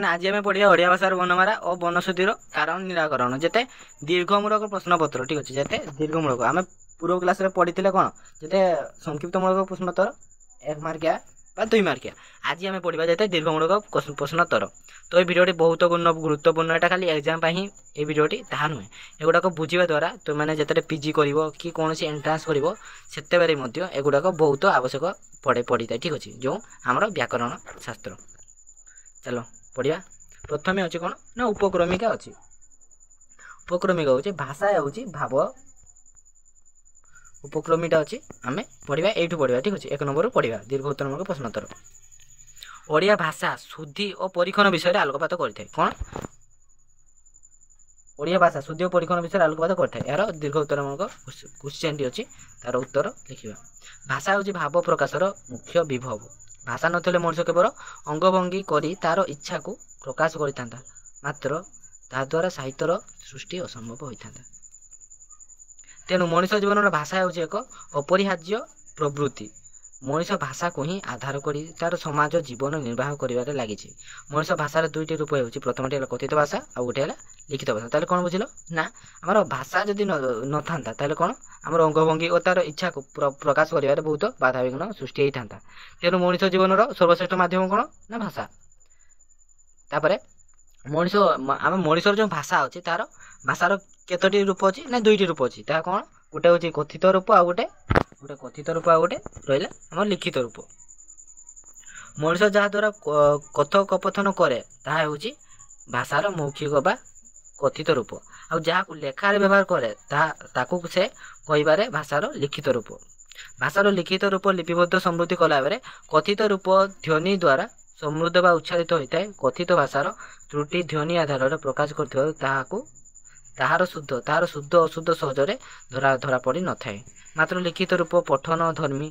आज आम पढ़ा ओडिया भाषार वर्णमाला और बनश्रुतिर कारण निराकरण जेते दीर्घमूलक प्रश्नपत्र ठीक अच्छे जेते दीर्घमूलक आम पूर्व क्लास पढ़ी कौन जेते संक्षिप्तमूलक प्रश्नोत्तर 1 मार्किया बा 2 मार्किया आज आम पढ़ा जेते दीर्घमूलक प्रश्नोत्तर। तो ये भिडियोटी बहुत गुरुत्वपूर्ण यहाँ खाली एग्जाम ये भिडियोटी ताहा नुहे एगुड़ाक बुझा द्वारा तुम मैंने जिते पीजी कर कि कौन एंट्रांस कर एगुड़ाक बहुत आवश्यक पड़ी था ठीक अच्छे जो आमर व्याकरण शास्त्र। चलो पढ़िया प्रथम अच्छे कौन ना उपक्रमिका अच्छी उपक्रमिका हूँ भाषा हूँ भाव उपक्रमिका अच्छी आम पढ़ा यू पढ़ा ठीक अच्छे 1 नंबर पढ़ा दीर्घ उत्तरमूलक प्रश्नोत्तर। ओडिया भाषा शुद्धि और परीक्षण विषय आलोकपात करते कौन ओडिया भाषा शुद्धि और परीक्षण विषय आलोकपात करते यार दीर्घ उत्तरमूलक क्वेश्चन टी अच्छी तार उत्तर लिखा। भाषा हूँ भाव प्रकाशर मुख्य विभव भाषा नथिले मनुष्य केवल अंगभंगी करी तार इच्छा को प्रकाश करता मात्र ताद्वारा साहित्यर सृष्टि असंभव होता। तेणु मनुष्य जीवन भाषा हूँ एक अपरिहार्य प्रवृत्ति मनुष्य भाषा को ही आधार करी तार समाज जीवन निर्वाह कर लगी। मनुष्य भाषार 2टी रूप हो प्रथमटी कथित भाषा और गोटे लिखित भाषा ताले कौन बुझिल ना आमर भाषा जदि न था कौन आमर अंगभंगी और तार इच्छा को प्रकाश कर बहुत बाधा विघ्न सृष्टि होता। तेणु मनुष्य जीवन सर्वश्रेष्ठ माध्यम कौन ना भाषा। तापर मनुष्य आम मनुष्य जो भाषा अच्छी तार भाषार केतोटी रूप अच्छी ना 2टी रूप अच्छी ता कौन गोटे हूँ कथित रूप आ गोटे कथित रूप आ गोटे रहा आम लिखित रूप। मनुष्य जहाँ द्वारा कथोपकथन करे ताहा हूँ भाषार मौखिक बा कथित रूप आ जहाँ को लेखार व्यवहार करे ताकू से कहिबारे भाषार लिखित रूप। भाषार लिखित रूप लिपिबद्ध समृद्धि कला बेले कथित रूप ध्वनि द्वारा समृद्ध बा उच्चारित होता है। कथित भाषार त्रुटि ध्वनि आधार प्रकाश कर ताहार शुद्ध अशुद्ध सहजरे धरा पड़ी न थाए मात्र लिखित रूप पठन धर्मी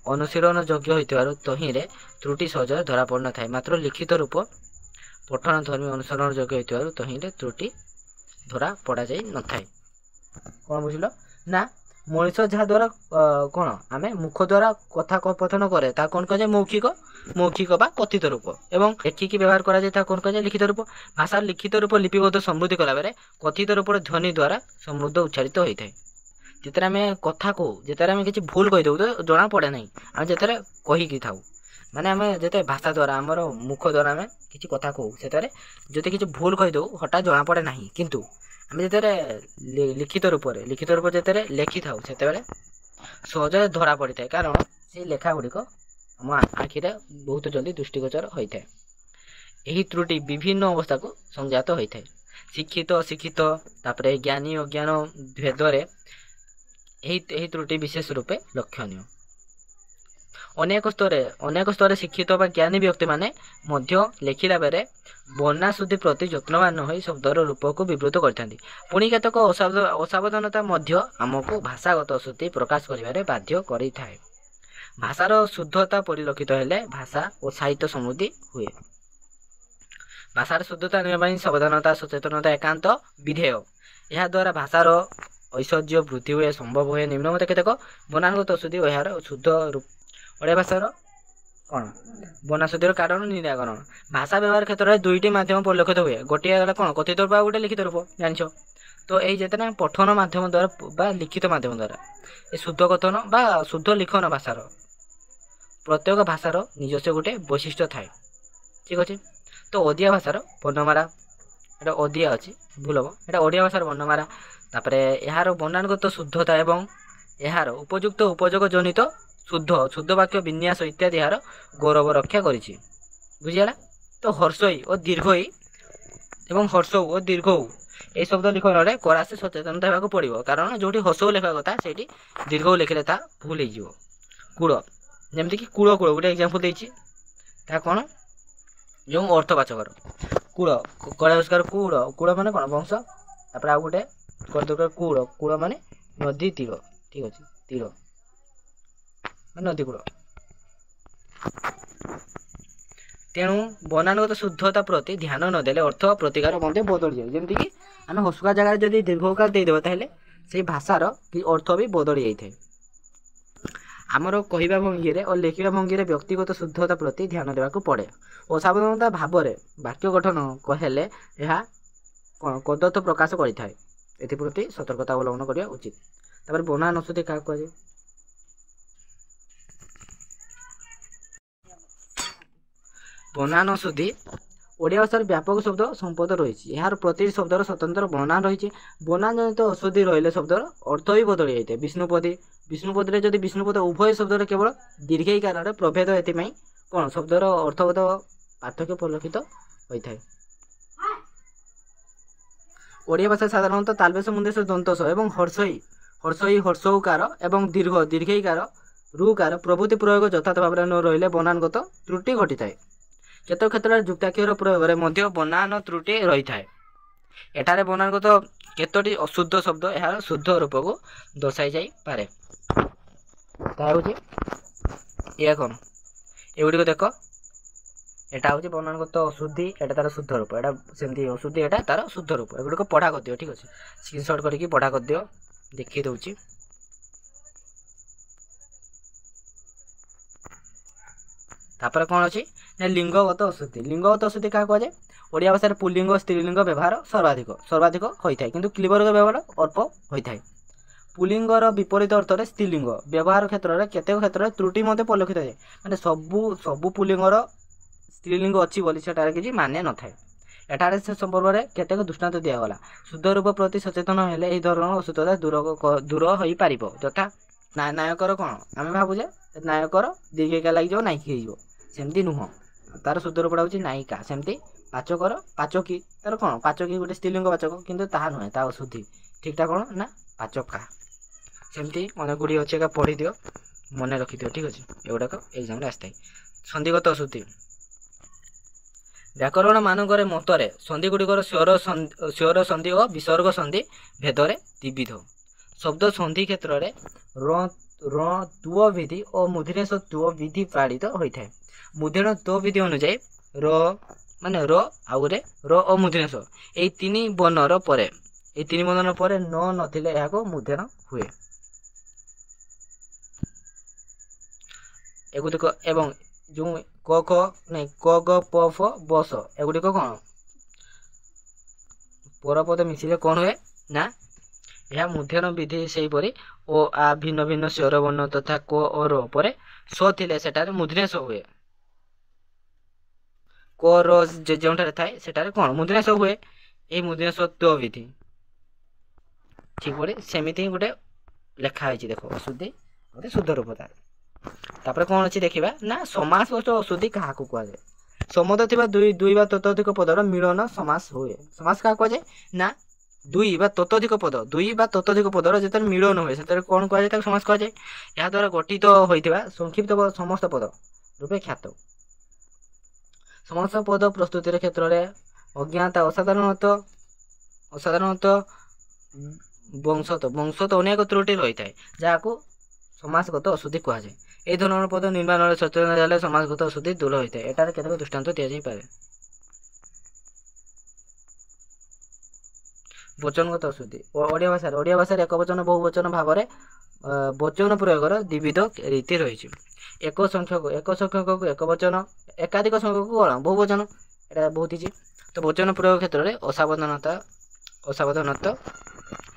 अनुशीलन योग्य होइतिबारु तहिरे त्रुटि सहजरे धरा पड़ न थाए मात्र लिखित रूप पठन धर्मी अनुसरण योग्य होइतिबारु तहिरे त्रुटि धरा पड़ा जाई न थाए। कौन बुझिल ना मनुष्य जहाँ द्वारा कौन आम मुख द्वारा कथा कथन करे ता कौन कह मौखिक बा कथित रूप एवं लेखिकी व्यवहार करा जाए कौन कह लिखित रूप। भाषा लिखित रूप लिपिबद्ध समृद्धि कला बेले कथित रूप ध्वनि द्वारा समृद्ध उच्चारित होता है। जिते आम कथा कहू जिते आम किसी भूल कहीदे तो जना पड़े ना आम जिते कहीकि था माने आम जिते भाषा द्वारा आमर मुख द्वारा आम किसी कथा कहू से जो किसी भूल कहीदे हठात जना पड़े ना किंतु आम जिते लिखित रूप जिते लेखि था से सहज धरा पड़ी था कारण से लेखा गुड़िक आम आखि बहुत जल्दी दृष्टिगोचर होता है। यही त्रुटि विभिन्न अवस्था को संजात होता है शिक्षित अशिक्षित तापर ज्ञानी अज्ञान भेदरे यही त्रुटि विशेष रूपे लक्षणीय। अनेक स्तर शिक्षित बा ज्ञानी व्यक्ति माने मध्य लेखिला बेले वर्णा शुद्धि प्रति यत्नवान हो शब्दर रूप को विवृत करथांती। पुणी केतक असावधानता मध्य आमको भाषागत अशुद्धि प्रकाश करिबारे बाध्य करिथाए। भाषार शुद्धता परिलक्षित हेले भाषा और साहित्य समृद्धि हुए। भाषार शुद्धता निर्माण सावधानता सचेतनता एकांत विधेय यह द्वारा भाषार ऐश्वर्य वृद्धि हुए संभव हुए। निम्नमत केतक बनानगत अशुद्धि और यार शुद्ध रूप ओडिया भाषार कौन बनाशुद्धि कारण निराकरण। भाषा व्यवहार क्षेत्र में 2टी माध्यम परिलक्षित हुए गोटे कौन कथित रूप और गोटे लिखित रूप जान। तो यही जितना पठन माध्यम द्वारा बा लिखित माध्यम द्वारा ये शुद्ध कथन बा शुद्ध लिखन भाषार प्रत्येक भाषार निजस्व गोटे वैशिष्ट्य थाए ठीक अच्छे। तो ओडिया भाषार वर्णमाला एटा ओडिया अच्छी भूल हम एटा ओडिया भाषार वर्णमाला तापर यार बनानगत शुद्धता एवं यार उपयुक्त उपयोग जनित शुद्ध वाक्य विन्यास इत्यादि यार गौरव रक्षा करिछि बुझिगला। तो हर्षई और दीर्घई एवं हर्षौ और दीर्घौ ये शब्द लिखन करा से सचेतनता होगा पड़ो कारण जो हर्षौ लेखा कथा से दीर्घौ लिखले ता भूल हो। कूड़ जमीक कि कूड़ कूड़ गोटे एग्जांपल देछि ता कौन जो अर्थवाचक कूड़ कड़ास्कार कूड़ कूड़ माने कौन वंश तापर आ गोटे कर कूड़ कूड़ माने नदी तीर ठीक अच्छे तीर नदी कूड़। तेणु बनानगत शुद्धता प्रति ध्यान नदेले अर्थ प्रतिकार मध्य बदल जाए जमीक कि आम हसुका जगह जब दीर्घकार देदेबा ताहले से भाषार अर्थ भी बदली जाए। ଆମର କହିବା ଭଙ୍ଗୀରେ ଓ ଲେଖିବା ଭଙ୍ଗୀରେ ବ୍ୟକ୍ତିଗତ ଶୁଦ୍ଧତା ପ୍ରତି ଧ୍ୟାନ ଦେବାକୁ ପଡ଼େ। ଅସାବଧାନତା ଭାବରେ ବାକ୍ୟ ଗଠନ ହେଲେ ଏହା କ'ଣ କଦର୍ଥ ପ୍ରକାଶ କରିଥାଏ। ଏଥିପ୍ରତି ସତର୍କତା ଅବଲମ୍ବନ କରିବା ଉଚିତ। ତାପରେ ବନାନ ଅଶୁଦ୍ଧି କାହାକୁ କୁହାଯାଏ? ବନାନ ଅଶୁଦ୍ଧି ଓଡ଼ିଆ ଭାଷାରେ ବ୍ୟାପକ ଶବ୍ଦ ସମ୍ପଦ ରହିଛି। ଏହାର ପ୍ରତିଟି ଶବ୍ଦର ସ୍ୱତନ୍ତ୍ର ବନାନ ରହିଛି। ବନାନ ଜନିତ ଅଶୁଦ୍ଧି ରହିଲେ ଶବ୍ଦର ଅର୍ଥ ବି ବଦଳି ଯାଇଥାଏ। ବିଷ୍ଣୁପଦୀରେ ଯଦି ବିଷ୍ଣୁପଦ ଉଭୟ ଶବ୍ଦରେ କେବଳ ଦୀର୍ଘଇକାରରେ ପ୍ରଭେଦ, ଏଥିପାଇଁ କ'ଣ ଶବ୍ଦର ଅର୍ଥଗତ ପାର୍ଥକ୍ୟ ପରିଲକ୍ଷିତ ହୋଇଥାଏ। ଓଡ଼ିଆ ଭାଷା ସାଧାରଣତଃ ତାଲବେଶ ମୁଣ୍ଡେଶ ଦନ୍ତସ ଏବଂ ହର୍ଷଇ ହର୍ଷଉକାର ଏବଂ ଦୀର୍ଘଇକାର ରୁକାର ପ୍ରଭୃତି ପ୍ରୟୋଗ ଯଥାର୍ଥ ଭାବରେ ନ ରହିଲେ ବନାନଗତ ତ୍ରୁଟି ଘଟିଥାଏ। କେତେକ କ୍ଷେତ୍ରରେ ଯୁକ୍ତାକ୍ଷର ପ୍ରୟୋଗରେ ମଧ୍ୟ ବନାନ ତ୍ରୁଟି ରହିଥାଏ। ଏଠାରେ ବନାନଗତ କେତୋଟି ଅଶୁଦ୍ଧ ଶବ୍ଦ ଏହାର ଶୁଦ୍ଧ ରୂପକୁ ଦର୍ଶାଇ ଯାଇପାରେ। ତାହା ହେଉଛି ଏହା କ'ଣ? ଏଗୁଡ଼ିକ ଦେଖ, ଏଟା ହେଉଛି ବନାନଗତ ଅଶୁଦ୍ଧି, ଏଟା ତାର ଶୁଦ୍ଧ ରୂପ, ଏଟା ସେମିତି ଅଶୁଦ୍ଧି, ଏଟା ତାର ଶୁଦ୍ଧ ରୂପ। ଏଗୁଡ଼ିକ ପଢ଼ା କରିଦିଅ, ଠିକ୍ ଅଛି। ସ୍କ୍ରିନଶଟ୍ କରିକି ପଢ଼ା କରିଦିଅ, ଦେଖେଇ ଦେଉଛି। ତାପରେ କ'ଣ ଅଛି ନା ଲିଙ୍ଗଗତ ଅଶୁଦ୍ଧି। ଲିଙ୍ଗଗତ ଅଶୁଦ୍ଧି କାହାକୁ କୁହାଯାଏ? ଓଡ଼ିଆ ଭାଷାରେ ପୁଲ୍ଲିଙ୍ଗ ସ୍ତ୍ରୀଲିଙ୍ଗ ବ୍ୟବହାର ସର୍ବାଧିକ ହୋଇଥାଏ, କିନ୍ତୁ କ୍ଲିବର୍ଗ ବ୍ୟବହାର ଅଳ୍ପ ହୋଇଥାଏ। ପୁଲ୍ଲିଙ୍ଗର ବିପରୀତ ଅର୍ଥରେ ସ୍ତ୍ରୀଲିଙ୍ଗ ବ୍ୟବହାର କ୍ଷେତ୍ରରେ କେତେକ କ୍ଷେତ୍ରରେ ତ୍ରୁଟି ମଧ୍ୟ ପରିଲକ୍ଷିତ ହୋଇଥାଏ। ମାନେ ସବୁ ପୁଲ୍ଲିଙ୍ଗର ସ୍ତ୍ରୀଲିଙ୍ଗ ଅଛି ବୋଲି ସେଠାରେ କିଛି ମାନେ ନଥାଏ। ଏଠାରେ ସେ ସମ୍ପର୍କରେ କେତେକ ଦୃଷ୍ଟାନ୍ତ ଦିଆଗଲା। ଶୁଦ୍ଧ ରୂପ ପ୍ରତି ସଚେତନ ହେଲେ ଏହି ଧରଣର ଅଶୁଦ୍ଧତା ଦୂର ହୋଇପାରିବ। ଯଥା ନାୟକର କ'ଣ ଆମେ ଭାବୁଛେ ନାୟକର ଦୀର୍ଘଇକା ଲାଗିଯିବ ନାଇକି ହେଇଯିବ, ସେମିତି ନୁହଁ। ତାର ଶୁଦ୍ଧ ରୂପଟା ହେଉଛି ନାୟିକା। ସେମିତି ପାଚକର ପାଚକୀ, ତାର କ'ଣ ପାଚକୀ ଗୋଟେ ସ୍ତ୍ରୀଲିଙ୍ଗ ବାଚକ, କିନ୍ତୁ ତାହା ନୁହେଁ, ତା ଅଶୁଦ୍ଧି ଠିକ୍ଟା କ'ଣ ନା ପାଚକା। ସେମିତି ଅନେକ ଗୁଡ଼ିଏ ଅଛି, ଏକା ପଢ଼ିଦିଅ, ମନେ ରଖିଦିଅ, ଠିକ୍ ଅଛି। ଏଗୁଡ଼ାକ ଏକ୍ଜାମ୍ରେ ଆସିଥାଏ। ସନ୍ଧିଗତ ଅଶୁଦ୍ଧି। ବ୍ୟାକରଣ ମାନଙ୍କରେ ମତରେ ସନ୍ଧିଗୁଡ଼ିକର ସ୍ୱର ସନ୍ଧି ଓ ବିସର୍ଗ ସନ୍ଧି ଭେଦରେ ଦ୍ୱିବିଧ। ଶବ୍ଦ ସନ୍ଧି କ୍ଷେତ୍ରରେ ର ତୁଅ ବିଧି ଓ ମୂର୍ଧନ୍ୟ ତୁଅ ବିଧି ପାଳିତ ହୋଇଥାଏ। ମୂର୍ଧନ୍ୟ ତୁଅ ବିଧି ଅନୁଯାୟୀ ର ଆଉ ଗୋଟେ ର ଓ ମୂର୍ଧନ୍ୟ ଏହି ତିନି ବର୍ଣ୍ଣର ପରେ ନଥିଲେ ଏହାକୁ ମୂର୍ଧନ୍ୟ ହୁଏ। ଏଗୁଡ଼ିକ ଏବଂ ଯେଉଁ କ ଗ ପ ଫ ବସ ଏଗୁଡ଼ିକ କ'ଣ ପରପଦ ମିଶିଲେ କ'ଣ ହୁଏ ନା ଏହା ମୂର୍ଧନ୍ୟ ବିଧି। ସେହିପରି ଓ ଆ ଭିନ୍ନ ଭିନ୍ନ ସ୍ୱର ବର୍ଣ୍ଣ ତଥା କ ଓ ର ପରେ ସ ଥିଲେ ସେଠାରେ ମୂର୍ଧନ୍ୟ ସ ହୁଏ। କ ର ଯେଉଁଠାରେ ଥାଏ ସେଠାରେ କ'ଣ ମୂର୍ଧନ୍ୟ ସ ହୁଏ। ଏହି ମୂର୍ଧନ୍ୟ ସ ତ୍ୱ ବିଧି ଠିକ୍ ପରି ସେମିତି ଗୋଟେ ଲେଖା ହେଇଛି। ଦେଖ ଅଶୁଦ୍ଧି ଗୋଟେ ଶୁଦ୍ଧ ରୂପ ତାର। ତାପରେ କ'ଣ ଅଛି ଦେଖିବା ନା ସମାସଗତ ଅଶୁଦ୍ଧି କାହାକୁ କୁହାଯାଏ? ସମଦ ଥିବା ଦୁଇ ବା ତତୋଧିକ ପଦର ମିଳନ ସମାସ ହୁଏ। ସମାସ କାହାକୁ କୁହାଯାଏ? ନା ଦୁଇ ବା ତତୋଧିକ ପଦର ଯେତେବେଳେ ମିଳନ ହୁଏ ସେତେବେଳେ କ'ଣ କୁହାଯାଏ? ତାକୁ ସମାସ କୁହାଯାଏ। ଏହା ଦ୍ୱାରା ଗଠିତ ହୋଇଥିବା ସଂକ୍ଷିପ୍ତ ସମସ୍ତ ପଦ ରୂପେ ଖ୍ୟାତ। ସମସ୍ତ ପଦ ପ୍ରସ୍ତୁତିର କ୍ଷେତ୍ରରେ ଅଜ୍ଞାତା ଅସାଧାରଣତଃ ବଂଶତ ଅନେକ ତ୍ରୁଟି ରହିଥାଏ, ଯାହାକୁ ସମାସଗତ ଅଶୁଦ୍ଧି କୁହାଯାଏ। ଏହି ଧରଣର ପଦ ନିର୍ମାଣରେ ସଚେତନ ହେଲେ ସମାସଗତ ଅଶୁଦ୍ଧି ଦୂର ହୋଇଥାଏ। ଏଠାରେ କେତେକ ଦୃଷ୍ଟାନ୍ତ ଦିଆଯାଇପାରେ। ବଚନଗତ ଅଶୁଦ୍ଧି। ଓଡ଼ିଆ ଭାଷାରେ ଏକବଚନ ବହୁବଚନ ଭାବରେ ବଚନ ପ୍ରୟୋଗର ଦ୍ୱିବିଧ ରୀତି ରହିଛି। ଏକ ସଂଖ୍ୟକକୁ ଏକବଚନ, ଏକାଧିକ ସଂଖ୍ୟକକୁ କ'ଣ ବହୁବଚନ, ଏଇଟା ବହୁତ ହେଇଛି। ତ ବଚନ ପ୍ରୟୋଗ କ୍ଷେତ୍ରରେ ଅସାବଧାନତା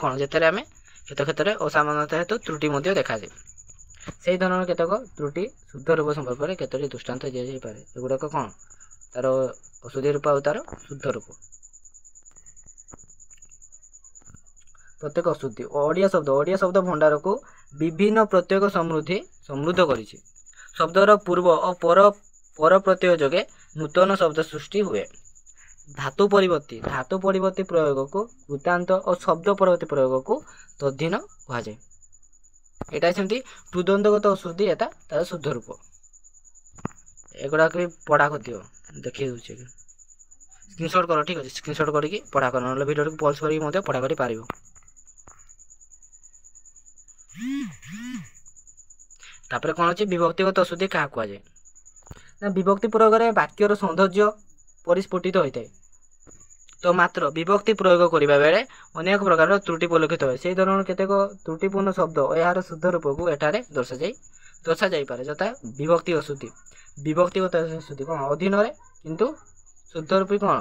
କ'ଣ ଯେତେବେଳେ ଆମେ କ୍ଷେତ୍ରରେ ଅସାବଧାନତା ହେତୁ ତ୍ରୁଟି ମଧ୍ୟ ଦେଖାଯାଏ। ସେହି ଧରଣର କେତେକ ତ୍ରୁଟି ଶୁଦ୍ଧ ରୂପ ସମ୍ପର୍କରେ କେତୋଟି ଦୃଷ୍ଟାନ୍ତ ଦିଆଯାଇପାରେ। ଏଗୁଡ଼ାକ କ'ଣ ତାର ଅଶୁଦ୍ଧି ରୂପ ଆଉ ତାର ଶୁଦ୍ଧ ରୂପ। ପ୍ରତ୍ୟେକ ଅଶୁଦ୍ଧି। ଓଡ଼ିଆ ଶବ୍ଦ ଭଣ୍ଡାରକୁ ବିଭିନ୍ନ ପ୍ରତ୍ୟେକ ସମୃଦ୍ଧ କରିଛି। ଶବ୍ଦର ପୂର୍ବ ଓ ପର ପ୍ରତ୍ୟୟ ଯୋଗେ ନୂତନ ଶବ୍ଦ ସୃଷ୍ଟି ହୁଏ। ଧାତୁ ପରିବର୍ତ୍ତୀ ପ୍ରୟୋଗକୁ ବୃତ୍ତାନ୍ତ ଓ ଶବ୍ଦ ପରବର୍ତ୍ତୀ ପ୍ରୟୋଗକୁ ତଦ୍ଧିନ କୁହାଯାଏ। ଏଇଟା ସେମିତି ହୃଦନ୍ତଗତ ଅଶୁଦ୍ଧି, ଏଟା ତାର ଶୁଦ୍ଧ ରୂପ। ଏଗୁଡ଼ାକ ବି ପଢ଼ା କରିଦିଅ, ଦେଖେଇ ଦେଉଛି। ସ୍କ୍ରିନଶଟ୍ କର, ଠିକ୍ ଅଛି। ସ୍କ୍ରିନଶଟ୍ କରିକି ପଢ଼ା କର, ନହେଲେ ଭିଡ଼ିଓକୁ ପଜ୍ କରିକି ମଧ୍ୟ ପଢ଼ା କରିପାରିବ। ତାପରେ କ'ଣ ଅଛି ବିଭକ୍ତିଗତ ଅଶୁଦ୍ଧି କାହାକୁ କୁହାଯାଏ? ନା ବିଭକ୍ତି ପ୍ରୟୋଗରେ ବାକ୍ୟର ସୌନ୍ଦର୍ଯ୍ୟ ପରିସ୍ଫୁଟିତ ହୋଇଥାଏ। ତ ମାତ୍ର ବିଭକ୍ତି ପ୍ରୟୋଗ କରିବା ବେଳେ ଅନେକ ପ୍ରକାରର ତ୍ରୁଟି ପରିଲକ୍ଷିତ ହୁଏ। ସେହି ଧରଣର କେତେକ ତ୍ରୁଟିପୂର୍ଣ୍ଣ ଶବ୍ଦ ଓ ଏହାର ଶୁଦ୍ଧ ରୂପକୁ ଏଠାରେ ଦଶା ଯାଇପାରେ ଯଥା ବିଭକ୍ତି ଅଶୁଦ୍ଧି ବିଭକ୍ତିଗତ ଅଶୁଦ୍ଧି କ'ଣ ଅଧୀନରେ କିନ୍ତୁ ଶୁଦ୍ଧ ରୂପୀ କ'ଣ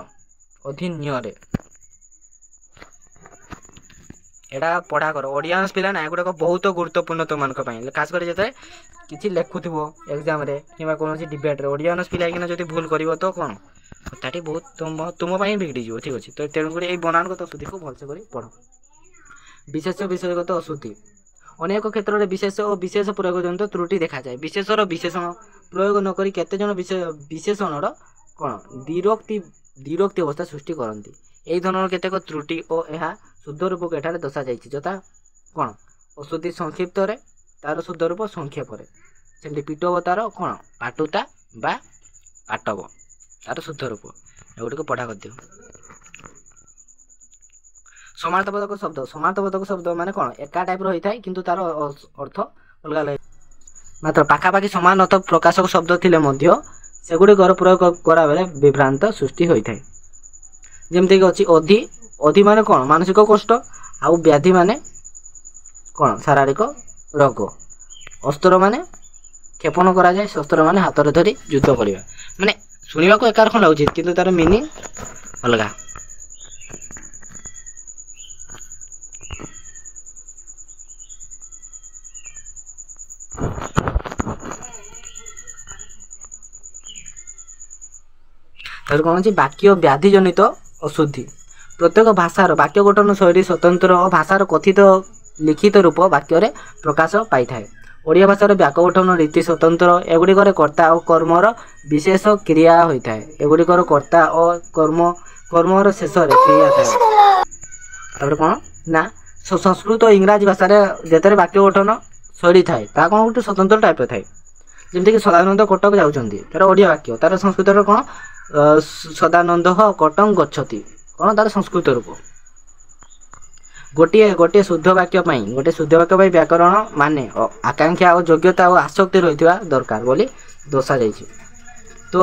ଅଧୀନ୍ୟରେ। ଏଇଟା ପଢ଼ା କର ଓଡ଼ିଆ ପିଲା ନା ଏଗୁଡ଼ାକ ବହୁତ ଗୁରୁତ୍ୱପୂର୍ଣ୍ଣ ତୁମମାନଙ୍କ ପାଇଁ ଖାସ୍ କରି ଯେତେବେଳେ କିଛି ଲେଖୁଥିବ ଏକ୍ଜାମ୍ରେ କିମ୍ବା କୌଣସି ଡିବେଟ୍ରେ ଓଡ଼ିଆ ପିଲା ହେଇକିନା ଯଦି ଭୁଲ କରିବ ତ କ'ଣ କଥାଟି ବହୁତ ତୁମ ପାଇଁ ବିଗିଡ଼ିଯିବ ଠିକ୍ ଅଛି। ତ ତେଣୁକରି ଏଇ ବନାନଗତ ଅଶୁଦ୍ଧିକୁ ଭଲସେ କରି ପଢ଼। ବିଶେଷ ବିଷୟଗତ ଅଶୁଦ୍ଧି ଅନେକ କ୍ଷେତ୍ରରେ ବିଶେଷ ଓ ବିଶେଷ ପ୍ରୟୋଗ ଜନିତ ତ୍ରୁଟି ଦେଖାଯାଏ। ବିଶେଷର ବିଶେଷଣ ପ୍ରୟୋଗ ନକରି କେତେଜଣ ବିଶେଷଣର କ'ଣ ଦ୍ୱିରୋକ୍ତି ଅବସ୍ଥା ସୃଷ୍ଟି କରନ୍ତି। ଏହି ଧରଣର କେତେକ ତ୍ରୁଟି ଓ ଏହା ଶୁଦ୍ଧ ରୂପକୁ ଏଠାରେ ଦର୍ଶାଯାଇଛି ଯଥା କ'ଣ ଅଶୁଦ୍ଧି ସଂକ୍ଷିପ୍ତରେ ତାର ଶୁଦ୍ଧ ରୂପ ସଂକ୍ଷେପରେ ସେମିତି ପିଟବ ତାର କ'ଣ ପାଟୁତା ବା ପାଟବ ତାର ଶୁଦ୍ଧ ରୂପ ଏଗୁଡ଼ିକ ପଢ଼ା କରିଦିଅ। ସମାର୍ଥବୋଧକ ଶବ୍ଦ ମାନେ କ'ଣ ଏକା ଟାଇପ୍ର ହୋଇଥାଏ କିନ୍ତୁ ତାର ଅର୍ଥ ଅଲଗା ଅଲଗା ମାତ୍ର ପାଖାପାଖି ସମାନ ଅର୍ଥ ପ୍ରକାଶକ ଶବ୍ଦ ଥିଲେ ମଧ୍ୟ ସେଗୁଡ଼ିକର ପ୍ରୟୋଗ କରାବେଳେ ବିଭ୍ରାନ୍ତ ସୃଷ୍ଟି ହୋଇଥାଏ। ଯେମିତିକି ଅଛି ଅଧି ମାନେ କ'ଣ ମାନସିକ କଷ୍ଟ ଆଉ ବ୍ୟାଧି ମାନେ କ'ଣ ଶାରୀରିକ ରୋଗ। ଅସ୍ତ୍ର ମାନେ କ୍ଷେପଣ କରାଯାଏ ଶସ୍ତ୍ର ମାନେ ହାତରେ ଧରି ଯୁଦ୍ଧ କରିବା ମାନେ ଶୁଣିବାକୁ ଏକା ରକମ ଲାଗୁଛି କିନ୍ତୁ ତାର ମିନିଂ ଅଲଗା। ତାପରେ କ'ଣ ଅଛି ବାକ୍ୟ ବ୍ୟାଧି ଜନିତ ଅଶୁଦ୍ଧି ପ୍ରତ୍ୟେକ ଭାଷାର ବାକ୍ୟ ଗଠନ ଶୈଳୀ ସ୍ୱତନ୍ତ୍ର ଓ ଭାଷାର କଥିତ ଲିଖିତ ରୂପ ବାକ୍ୟରେ ପ୍ରକାଶ ପାଇଥାଏ। ଓଡ଼ିଆ ଭାଷାର ବାକ୍ୟ ଗଠନ ରୀତି ସ୍ୱତନ୍ତ୍ର ଏଗୁଡ଼ିକରେ କର୍ତ୍ତା ଓ କର୍ମର ବିଶେଷ କ୍ରିୟା ହୋଇଥାଏ। ଏଗୁଡ଼ିକର କର୍ତ୍ତା ଓ କର୍ମର ଶେଷରେ କ୍ରିୟା ଥାଏ। ତାପରେ କ'ଣ ନା ସଂସ୍କୃତ ଓ ଇଂରାଜୀ ଭାଷାରେ ଯେତେବେଳେ ବାକ୍ୟ ଗଠନ ଶୈଳୀ ଥାଏ ତାହା କ'ଣ ଗୋଟେ ସ୍ୱତନ୍ତ୍ର ଟାଇପ୍ର ଥାଏ। ଯେମିତିକି ସଦାନନ୍ଦ କଟକ ଯାଉଛନ୍ତି ତାର ଓଡ଼ିଆ ବାକ୍ୟ ତାର ସଂସ୍କୃତର କ'ଣ ସଦାନନ୍ଦ କଟକ ଗଚ୍ଛତି କ'ଣ ତାର ସଂସ୍କୃତ ରୂପ। ଗୋଟିଏ ଶୁଦ୍ଧ ବାକ୍ୟ ପାଇଁ ବ୍ୟାକରଣ ମାନେ ଆକାଂକ୍ଷା ଓ ଯୋଗ୍ୟତା ଓ ଆସକ୍ତି ରହିଥିବା ଦରକାର ବୋଲି ଦର୍ଶାଯାଇଛି। ତ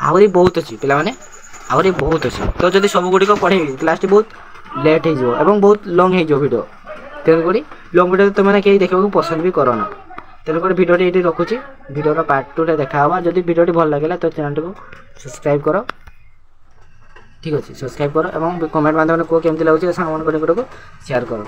ଆହୁରି ବହୁତ ଅଛି ପିଲାମାନେ ଆହୁରି ବହୁତ ଅଛି ତ ଯଦି ସବୁଗୁଡ଼ିକ ପଢ଼େଇବି କ୍ଲାସ୍ଟି ବହୁତ ଲେଟ୍ ହେଇଯିବ ଏବଂ ବହୁତ ଲଙ୍ଗ୍ ହେଇଯିବ ଭିଡ଼ିଓ। ତେଣୁକରି ଲଙ୍ଗ୍ ଭିଡ଼ିଓ ତୁମେ କେହି ଦେଖିବାକୁ ପସନ୍ଦ ବି କରନା। ତେଣୁକରି ଭିଡ଼ିଓଟି ଏଇଠି ରଖୁଛି ଭିଡ଼ିଓର ପାର୍ଟ 2ରେ ଦେଖା ହେବା। ଯଦି ଭିଡ଼ିଓଟି ଭଲ ଲାଗିଲା ତ ଚ୍ୟାନେଲଟିକୁ ସବସ୍କ୍ରାଇବ୍ କର ଠିକ୍ ଅଛି ସବସ୍କ୍ରାଇବ୍ କର ଏବଂ କମେଣ୍ଟ ମାଧ୍ୟମରେ କୁହ କେମିତି ଲାଗୁଛି ସାଙ୍ଗମାନଙ୍କ ନିକଟକୁ ସେୟାର କର।